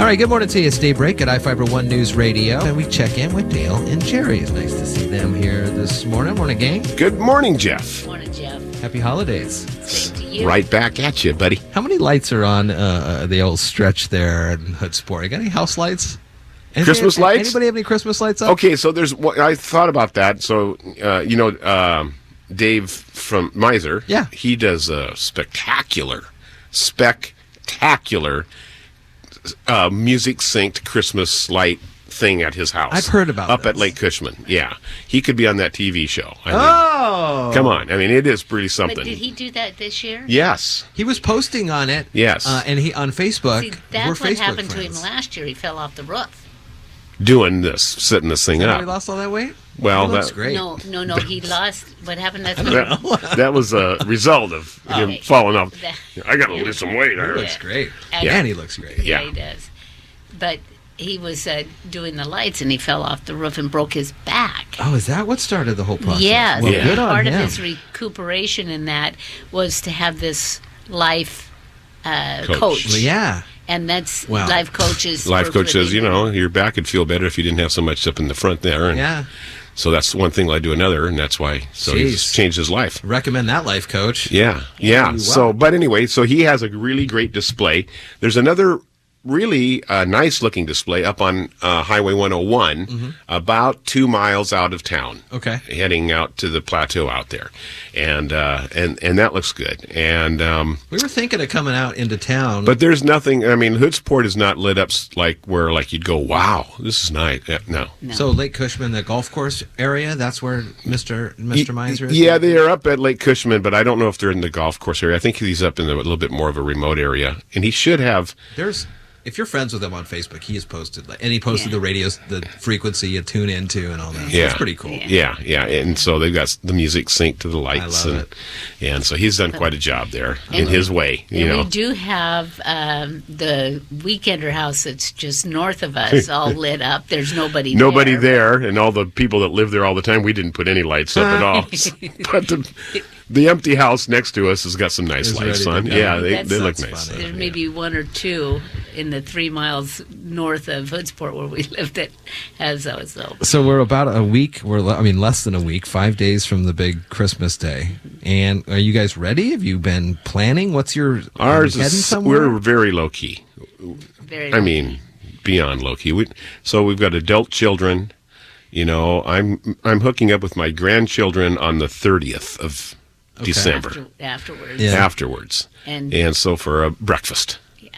All right, good morning to you. It's Daybreak at iFiber One News Radio. And we check in with Dale and Jerry. It's nice to see them here this morning. Morning, gang. Good morning, Jeff. Morning, Jeff. Happy holidays. Same to you. Right back at you, buddy. How many lights are on the old stretch there in Hoodsport? You got any house lights? Christmas lights? Anybody have any Christmas lights up? Okay, so I thought about that. So, Dave from Miser, Yeah. he does a spectacular music synced Christmas light thing at his house. I've heard about Up this. at Lake Cushman, yeah. He could be on that TV show. I mean, Oh! come on. I mean, it is pretty something. But did he do that this year? Yes. He was posting on it. Yes. And he on Facebook. See, We're that's what Facebook happened to friends. him last year. He fell off the roof. Setting this thing Somebody up. lost all that weight? Well, He looks that- great. No, he lost. What happened? That's That was a result of him Okay. falling off. That- I got to lose some weight. He looks great. Yeah. And he looks great. Yeah, Yeah. he does. But he was doing the lights, and he fell off the roof and broke his back. Oh, is that what started the whole process? Yes. Well, Yeah. good on Part him. of his recuperation in that was to have this life coach. Well, yeah. And that's Well, life coaches. Life work coach with says, him. your back would feel better if you didn't have so much up in the front there. And Yeah. so that's one thing led to another, and that's why. So he's Jeez. changed his life. Recommend that life coach. Yeah. You So, are. but anyway, so he has a really great display. There's another really nice-looking display up on Highway 101, about 2 miles out of town. Okay. Heading out to the plateau out there, and that looks good. And We were thinking of coming out into town. but there's nothing. I mean, Hoodsport is not lit up like where you'd go, wow, this is nice. No. No. So Lake Cushman, the golf course area, that's where Mr. Miser is? Yeah, they are up at Lake Cushman, but I don't know if they're in the golf course area. I think he's up in a little bit more of a remote area, and he should have. If you're friends with him on Facebook, he has posted, and he posted the radios, the frequency you tune into and all that. So Yeah, it's pretty cool. Yeah, and so they've got the music synced to the lights. I love and so he's done quite a job there in his way. And we do have the Weekender house that's just north of us all lit up. There's nobody there, and all the people that live there all the time. We didn't put any lights up at all. But the empty house next to us has got some nice It's lights ready on. to go. Yeah, they That's- look that's nice. funny. There may be one or two in the 3 miles north of Hoodsport where we live that has those, though. So we're about a week, less than a week, 5 days from the big Christmas day. And are you guys ready? Have you been planning? Ours Ours heading is somewhere? we're very low key. I mean, beyond low key. So we've got adult children. I'm hooking up with my grandchildren on the 30th of December. Afterwards. Yeah. Afterwards, and so for a breakfast. Yeah.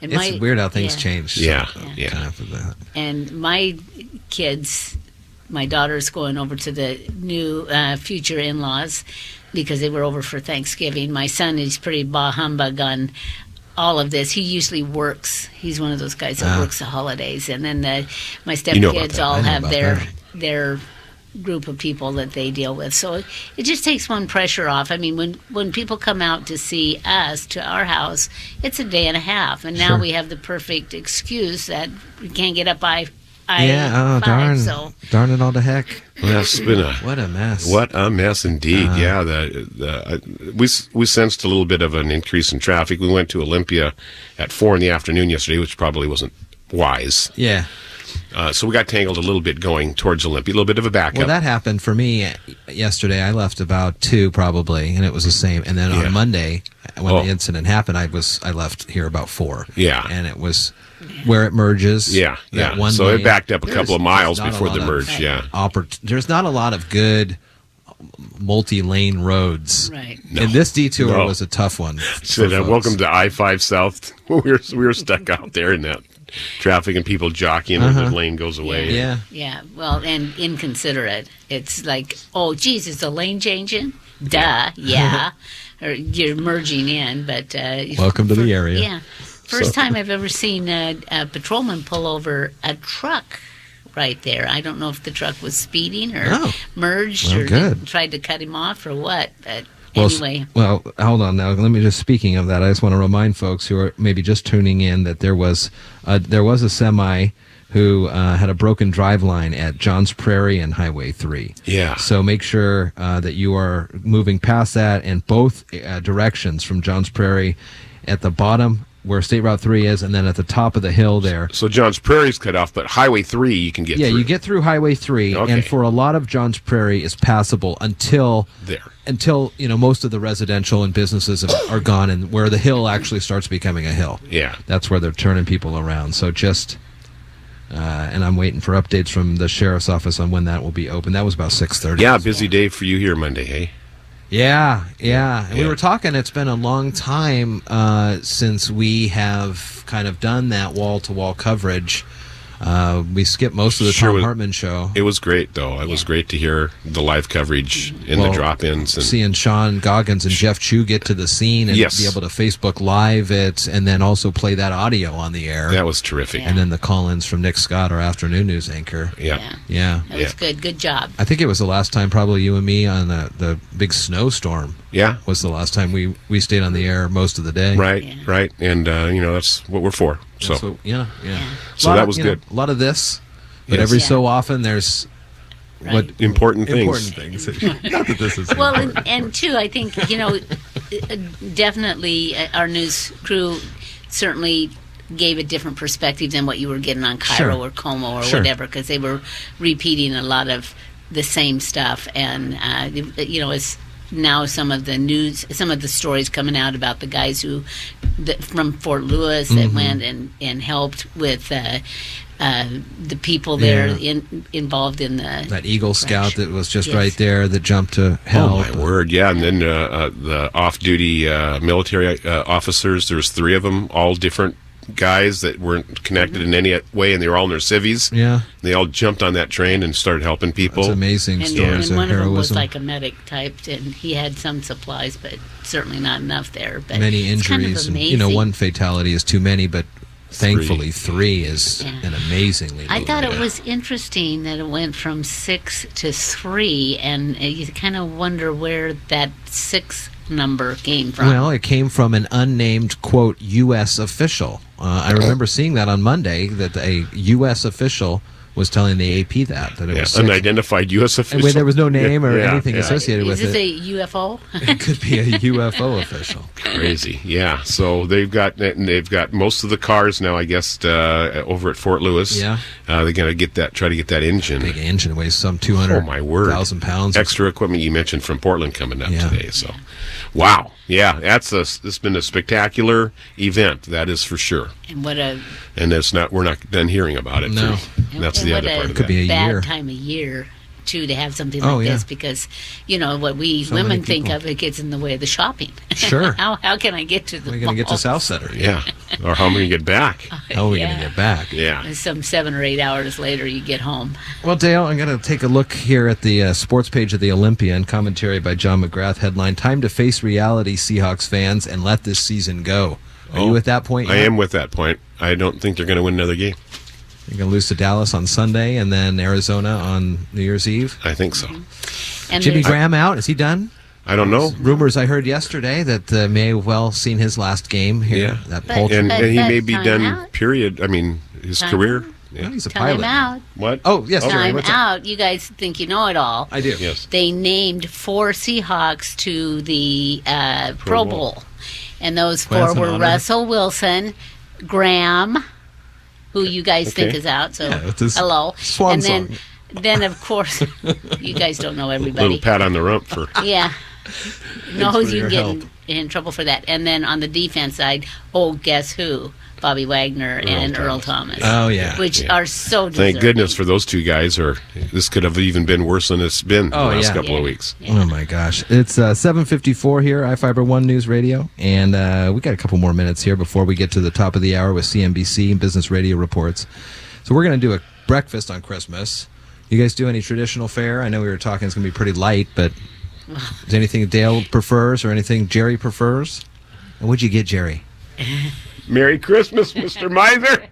And It's weird how things yeah. change. Yeah. After that. And my kids, my daughter's going over to the new future in-laws because they were over for Thanksgiving. My son is pretty bah humbug on all of this. He usually works. He's one of those guys that works the holidays. And then my stepkids that. all I know have about their group of people that they deal with. So it just takes one pressure off. I mean, when people come out to see us, to our house, it's a day and a half. And now Sure. we have the perfect excuse that we can't get up I Yeah, 5, darn. so Darn it all to heck. That's been What a mess. what a mess indeed. Yeah, we sensed a little bit of an increase in traffic. We went to Olympia at 4 in the afternoon yesterday, which probably wasn't wise. Yeah. So we got tangled a little bit going towards Olympia, a little bit of a backup. Well, that happened for me yesterday. I left about 2 probably, and it was the same. And then Yeah. on Monday, when Oh. the incident happened, I left here about 4. Yeah. And it was where it merges. Yeah. that one So lane. it backed up a couple of miles There's not before a the lot of merge. Yeah. There's not a lot of good multi-lane roads. right. No. And this detour No. was a tough one. Said, for folks. welcome to I-5 South. we were stuck out there in that traffic and people jockeying when the lane goes away. Yeah. Yeah, well, and inconsiderate. It's like, oh, geez, is the lane changing? Duh, yeah. Or you're merging in, but... Welcome to the area. Yeah. First time I've ever seen a patrolman pull over a truck right there. I don't know if the truck was speeding or merged Well, or good. tried to cut him off or what, but... Well, anyway, hold on now. Let me just, speaking of that, I just want to remind folks who are maybe just tuning in that there was a semi who had a broken drive line at Johns Prairie and Highway 3. Yeah. So make sure that you are moving past that in both directions from Johns Prairie at the bottom where State Route 3 is, and then at the top of the hill there. So Johns Prairie's cut off, but Highway 3 you can get through. Yeah, you get through Highway 3, and for a lot of Johns Prairie, it's passable until most of the residential and businesses are gone, and where the hill actually starts becoming a hill. Yeah. That's where they're turning people around. So just... and I'm waiting for updates from the sheriff's office on when that will be open. That was about 6:30. Yeah, busy day for you here Monday, hey? Yeah. And we were talking, it's been a long time since we have kind of done that wall-to-wall coverage. We skipped most of the Tom Hartman show. It was great, though. It was great to hear the live coverage in the drop-ins. And seeing Sean Goggins and Jeff Chu get to the scene and be able to Facebook Live it, and then also play that audio on the air. That was terrific. And then the call-ins from Nick Scott, our afternoon news anchor. Yeah. That was good. Good job. I think it was the last time probably you and me on the big snowstorm. Yeah. Was the last time we stayed on the air most of the day. Right. And, that's what we're for. So So that was good. A lot of this, but every so often there's important things. Not that this is well, and too, I think definitely our news crew certainly gave a different perspective than what you were getting on Cairo or Como or whatever, because they were repeating a lot of the same stuff, and it's now some of the stories coming out about the guys from Fort Lewis that went and helped with the people there involved in that Eagle Scout that was just right there that jumped to help. Oh my word! Yeah, and then the off-duty military officers. There's 3 of them, all different guys that weren't connected in any way, and they were all in their civvies. Yeah, they all jumped on that train and started helping people. It's amazing stories and one of heroism. Of them was like a medic type, and he had some supplies, but certainly not enough there. But many injuries, and one fatality is too many, but thankfully 3 is an amazingly. I thought it was interesting that it went from 6 to 3, and you kind of wonder where that 6 number came from. Well, it came from an unnamed, quote, U.S. official. I remember seeing that on Monday, that a U.S. official was telling the AP that it was unidentified U.S. official. And there was no name or anything associated with it. Is this a UFO? It could be a UFO official. Crazy, yeah. So they've got most of the cars now, I guess, over at Fort Lewis. Yeah, they're going to try to get that engine. Big engine weighs some 200,000 pounds. Extra equipment you mentioned from Portland coming up today. So, wow, yeah, it's been a spectacular event. That is for sure. And we're not done hearing about it. No, that's the other part of it. Could be a bad year. Time of year too to have something like this, because what we women think of, it gets in the way of the shopping. Sure. how can I get to the? We're going to get to South Center. Yeah. Or how am I going to get back? How are we going to get back? Yeah. And some 7 or 8 hours later, you get home. Well, Dale, I'm going to take a look here at the sports page of the Olympia, and commentary by John McGrath. Headline: Time to face reality, Seahawks fans, and let this season go. Are you at that point yet? I am with that point. I don't think they're going to win another game. They're going to lose to Dallas on Sunday and then Arizona on New Year's Eve. I think so. And Jimmy Graham out? Is he done? I don't know. Rumors I heard yesterday that may have well seen his last game here. Yeah. And he may be done, out. Period. I mean, his career. Yeah. Well, he's a pilot. Time out. What? Oh, yes. Time out. You guys think you know it all. I do. Yes. They named 4 Seahawks to the Pro Bowl. And those 4 were Russell Wilson, Graham, who you guys think is out. So, hello. Swan and then, of course, you guys don't know everybody. Little pat on the rump for... Yeah. Knows you can get in trouble for that. And then on the defense side, guess who? Bobby Wagner and Earl Thomas. Oh, yeah. Which are so deserving. Thank goodness for those 2 guys. This could have even been worse than it's been the last couple of weeks. Yeah. Oh, my gosh. It's 7:54 here, iFiber 1 News Radio. And we got a couple more minutes here before we get to the top of the hour with CNBC and Business Radio reports. So we're going to do a breakfast on Christmas. You guys do any traditional fare? I know we were talking it's going to be pretty light, but is anything Dale prefers or anything Jerry prefers? And what'd you get, Jerry? Merry Christmas, Mr. Miser.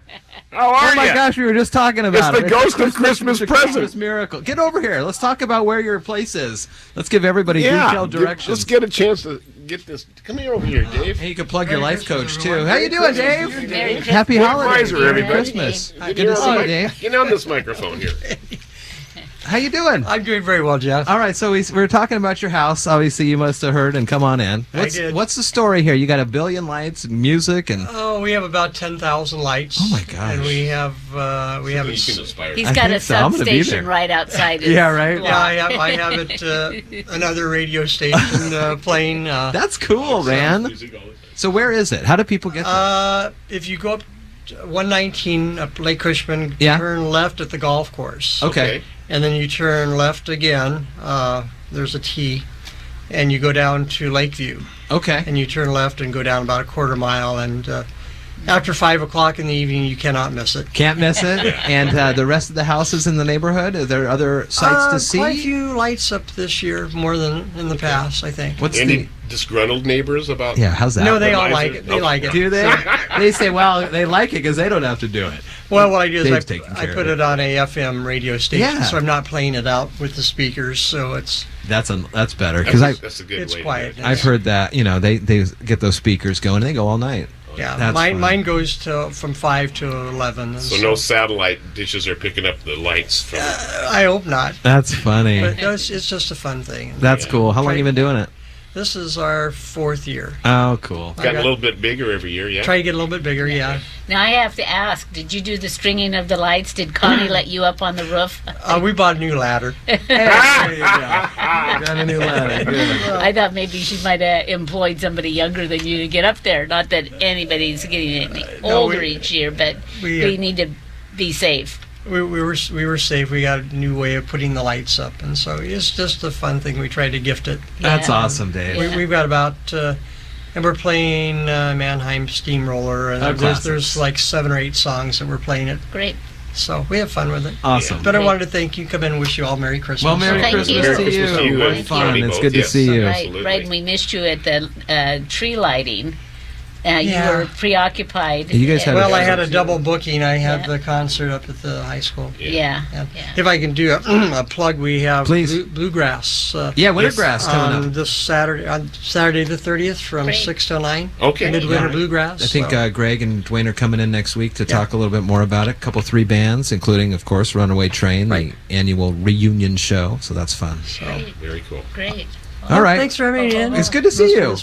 How are you? Oh, my gosh, we were just talking about it. It's the ghost of Christmas present. Christmas miracle. Get over here. Let's talk about where your place is. Let's give everybody detailed directions. Let's get a chance to get this. Come here over here, Dave. Hey, you can plug your life coach, too. How you doing, Dave? Happy Merry holidays. Miser, everybody. Christmas. Good to see you, Dave. Get on this microphone here. How you doing? I'm doing very well, Jeff. All right, so we were talking about your house. Obviously, you must have heard and come on in. I did. What's the story here? You got 1 billion lights and music and... Oh, we have about 10,000 lights. Oh, my gosh. And we have... You can aspire. He's I got a think so. I'm gonna be substation there. right outside his Yeah, right? block. Yeah, I have it, another radio station playing. That's cool, man. So where is it? How do people get there? If you go up 119 up Lake Cushman, Yeah. turn left at the golf course. Okay. And then you turn left again. There's a T. And you go down to Lakeview. Okay. And you turn left and go down about a quarter mile. And after 5 o'clock in the evening, you cannot miss it. Can't miss it. And the rest of the houses in the neighborhood, are there other sites to see? Quite a few lights up this year, more than in the past, I think. What's Any disgruntled neighbors about? Yeah, how's that? No, they all Miser? like it. They like it. Do they? They say, well, they like it because they don't have to do it. Well, what I do Dave's is taking I care put of it on a FM radio station, Yeah. so I'm not playing it out with the speakers, so That's better because That's a good it's way quiet. to do it. I've heard that they get those speakers going and they go all night. Yeah, That's fun. mine goes to from 5 to 11. And So no satellite dishes are picking up the lights from I hope not. That's funny. But no, it's just a fun thing. That's cool. How long Try- you been doing it? This is our 4th year. Oh, cool. Got a little bit bigger every year, yeah. Try to get a little bit bigger, yeah. Now I have to ask, did you do the stringing of the lights? Did Connie let you up on the roof? We bought a new ladder. There you go. Got a new ladder. Good. I thought maybe she might have employed somebody younger than you to get up there. Not that anybody's getting any No, older we- each year, but we, we need to be safe. We were safe. We got a new way of putting the lights up, and so it's just a fun thing. We tried to gift it. That's Yeah. awesome, Dave. Yeah. We've got about, and we're playing Mannheim Steamroller, and classics. there's like 7 or 8 songs that we're playing it. Great. So we have fun with it. Awesome. But I wanted to thank you, come in and wish you all Merry Christmas. Well, Merry Thank Christmas you. to Merry Christmas to you. you What and fun. Connie It's both, good to yes. see you. Right, Absolutely. right. And we missed you at the tree lighting. Yeah. You were preoccupied. You guys had Well, I a- had a double booking. I had Yeah. the concert up at the high school. Yeah. And Yeah. if I can do a plug, we have Please. bluegrass. Yeah, Wintergrass coming on up. this Saturday, on Saturday the 30th from Great. 6 till 9. Okay. Midwinter Yeah. Bluegrass. I think so. Greg and Dwayne are coming in next week to talk a little bit more about it. A couple 3 bands, including, of course, Runaway Train, Right. the annual reunion show. So that's fun. Great. Very cool. Great. All right. Thanks for having me in. It's good to see you.